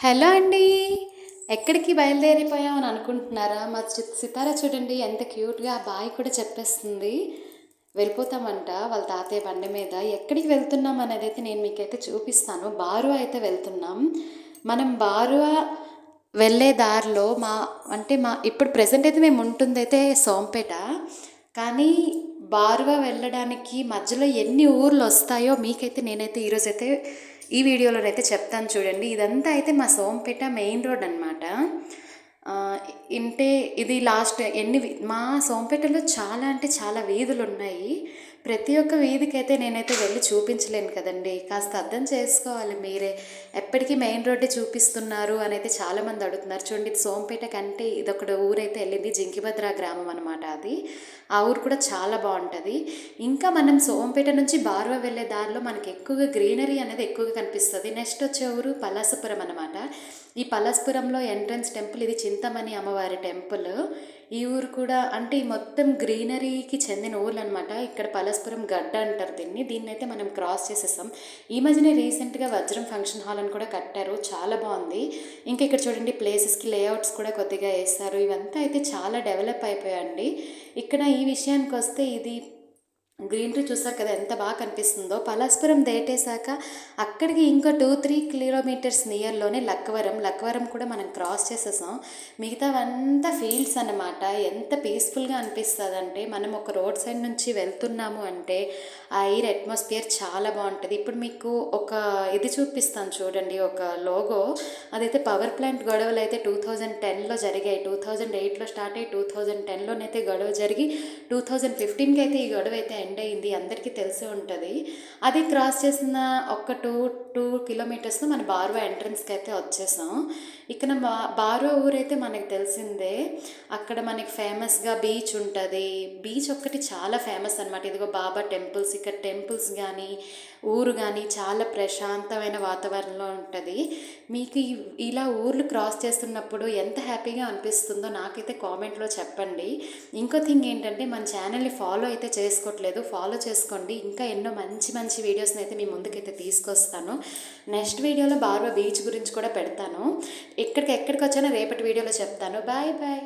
Hello అండి. ఎక్కడికి బయలుదేరిపోయామని అనుకుంటున్నారా? మా సితార చూడండి ఎంత క్యూట్‌గా బాయ్ కూడా చెప్పేస్తుంది. వెళ్ళిపోతామంట వాళ్ళ తాతయ్య బండి మీద. ఎక్కడికి వెళ్తున్నాం అనేదైతే నేను మీకైతే చూపిస్తాను. బారువా అయితే వెళ్తున్నాం. మనం బారువా వెళ్ళే దారిలో ఇప్పుడు ప్రెజెంట్ అయితే మేము ఉంటుందైతే సోంపేట. కానీ బారువా వెళ్ళడానికి మధ్యలో ఎన్ని ఊర్లొస్తాయో మీకైతే నేనైతే ఈరోజైతే ఈ వీడియోలోనైతే చెప్తాను చూడండి. ఇదంతా అయితే మా సోంపేట మెయిన్ రోడ్ అనమాట. ఇంటే ఇది లాస్ట్ మా సోంపేటలో చాలా అంటే చాలా వీధులున్నాయి. ప్రతి ఒక్క వీధికైతే నేనైతే వెళ్ళి చూపించలేను కదండీ! కాస్త అర్థం చేసుకోవాలి మీరే. ఎప్పటికీ మెయిన్ రోడ్డే చూపిస్తున్నారు అనైతే చాలామంది అడుగుతున్నారు. చూడండి ఇది సోంపేట కంటే ఇదొక ఊరైతే వెళ్ళింది. జింకిభద్ర గ్రామం అనమాట అది. ఆ ఊరు కూడా చాలా బావుంటది. ఇంకా మనం సోంపేట నుంచి బారువ వెళ్ళే దారిలో మనకి ఎక్కువగా గ్రీనరీ అనేది ఎక్కువగా కనిపిస్తది. నెక్స్ట్ వచ్చే ఊరు పలాసపురం అనమాట. ఈ పలాసపురంలో ఎంట్రన్స్ టెంపుల్ ఇది చింతమణి అమ్మవారి టెంపుల్. ఈ ఊరు కూడా అంటే ఈ మొత్తం గ్రీనరీకి చెందిన ఊర్లు అనమాట. ఇక్కడ పలాసపురం గడ్డ అంటారు దీన్ని. దీన్నైతే మనం క్రాస్ చేసేసాం. ఈ మధ్యనే రీసెంట్గా వజ్రం ఫంక్షన్ హాల్ అని కూడా కట్టారు. చాలా బాగుంది. ఇంకా ఇక్కడ చూడండి ప్లేసెస్కి లేఅవుట్స్ కూడా కొద్దిగా వేస్తారు. ఇవంతా అయితే చాలా డెవలప్ అయిపోయాయండి. ఇక్కడ ఈ విషయానికి వస్తే ఇది గ్రీనరీ చూసారు కదా ఎంత బాగా కనిపిస్తుందో. పలాసపురం దాటేశాక అక్కడికి ఇంకో 2-3 కిలోమీటర్స్ నియర్లోనే లక్కవరం కూడా మనం క్రాస్ చేసేసాం. మిగతావంతా ఫీల్డ్స్ అన్నమాట. ఎంత పీస్ఫుల్గా అనిపిస్తుందంటే మనం ఒక రోడ్ సైడ్ నుంచి వెళ్తున్నాము అంటే ఆ ఎయిర్ అట్మాస్ఫియర్ చాలా బాగుంటుంది. ఇప్పుడు మీకు ఒక ఇది చూపిస్తాను చూడండి, ఒక లోగో. అదైతే పవర్ ప్లాంట్ గొడవలు అయితే 2010లో జరిగాయి. 2008లో స్టార్ట్ అయ్యి 2010లోనైతే గొడవ జరిగి 2015కి అయితే ఈ గొడవ అయితే ఎండ్ అయింది. అందరికీ తెలిసే ఉంటుంది. అది క్రాస్ చేసిన ఒక టూ కిలోమీటర్స్లో మన బారువా ఎంట్రన్స్కి అయితే వచ్చేసాం. ఇక్కడ బారువా ఊరైతే మనకు తెలిసిందే. అక్కడ మనకి ఫేమస్గా బీచ్ ఉంటుంది. బీచ్ ఒక్కటి చాలా ఫేమస్ అనమాట. ఇదిగో బాబా టెంపుల్స్, ఇక్కడ టెంపుల్స్ కానీ ఊరు కానీ చాలా ప్రశాంతమైన వాతావరణంలో ఉంటుంది. మీకు ఇలా ఊర్లు క్రాస్ చేస్తున్నప్పుడు ఎంత హ్యాపీగా అనిపిస్తుందో నాకైతే కామెంట్లో చెప్పండి. ఇంకో థింగ్ ఏంటంటే మన ఛానల్ని ఫాలో అయితే చేసుకోవట్లేదు, ఫాలో చేసుకోండి. ఇంకా ఎన్నో మంచి మంచి వీడియోస్ని అయితే మీ ముందుకైతే తీసుకొస్తాను. నెక్స్ట్ వీడియోలో బారువా బీచ్ గురించి కూడా పెడతాను. ఎక్కడికి వచ్చానో రేపటి వీడియోలో చెప్తాను. Bye bye.